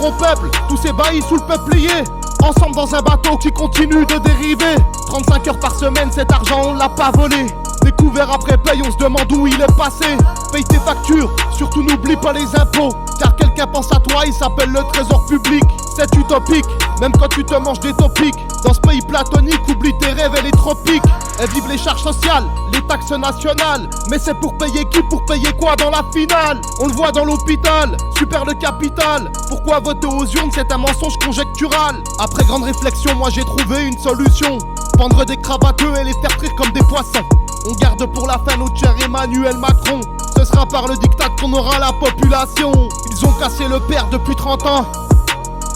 au peuple, tous ébahis sous le peuplier. Ensemble dans un bateau qui continue de dériver. 35 heures par semaine, cet argent on l'a pas volé. Découvert après paye, on se demande où il est passé. Paye tes factures, surtout n'oublie pas les impôts. Car quelqu'un pense à toi, il s'appelle le trésor public. C'est utopique, même quand tu te manges des topiques. Dans ce pays platonique, oublie tes rêves et les tropiques. Elles vivent les charges sociales, les taxes nationales. Mais c'est pour payer qui, pour payer quoi dans la finale? On le voit dans l'hôpital, super le capital. Pourquoi voter aux urnes, c'est un mensonge conjectural. Après grande réflexion, moi j'ai trouvé une solution. Pendre des cravateux et les faire frire comme des poissons. On garde pour la fin notre cher Emmanuel Macron. Ce sera par le diktat qu'on aura la population. Ils ont cassé le père depuis 30 ans.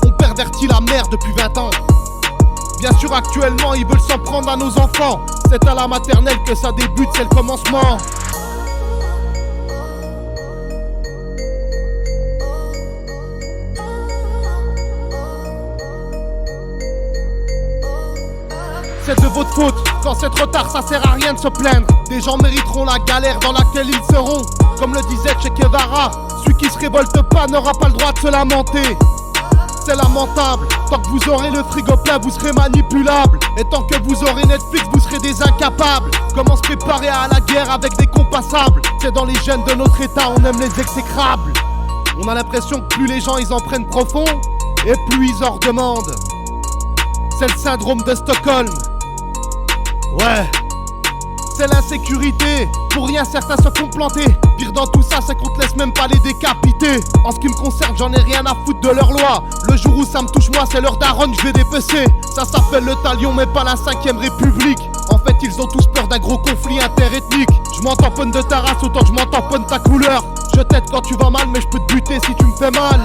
On pervertit la mère depuis 20 ans. Bien sûr actuellement ils veulent s'en prendre à nos enfants. C'est à la maternelle que ça débute, c'est le commencement. C'est de votre faute, quand c'est trop tard ça sert à rien de se plaindre. Des gens mériteront la galère dans laquelle ils seront. Comme le disait Che Guevara, celui qui se révolte pas n'aura pas le droit de se lamenter. C'est lamentable, tant que vous aurez le frigo plein vous serez manipulable. Et tant que vous aurez Netflix vous serez des incapables. Comment se préparer à la guerre avec des compassables? C'est dans les gènes de notre état, on aime les exécrables. On a l'impression que plus les gens ils en prennent profond, et plus ils en redemandent. C'est le syndrome de Stockholm. Ouais, c'est l'insécurité, pour rien certains se font planter. Pire dans tout ça, c'est qu'on te laisse même pas les décapiter. En ce qui me concerne, j'en ai rien à foutre de leur loi. Le jour où ça me touche moi, c'est leur daronne, je vais dépecer. Ça s'appelle le talion, mais pas la 5ème République. En fait, ils ont tous peur d'un gros conflit interethnique. Je m'en tamponne de ta race autant que je m'en tamponne ta couleur. Je t'aide quand tu vas mal, mais je peux te buter si tu me fais mal.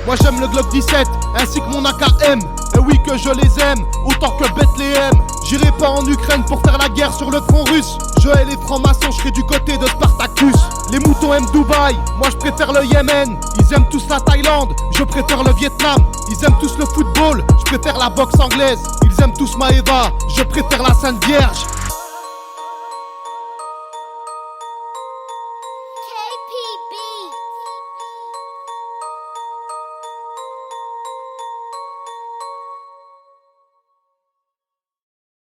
Moi j'aime le Glock 17, ainsi que mon AKM. Et oui que je les aime, autant que Bethléem. J'irai pas en Ukraine pour faire la guerre sur le front russe. Je hais les francs-maçons, je serai du côté de Spartacus. Les moutons aiment Dubaï, moi je préfère le Yémen. Ils aiment tous la Thaïlande, je préfère le Vietnam. Ils aiment tous le football, je préfère la boxe anglaise. Ils aiment tous Maeva, je préfère la Sainte Vierge.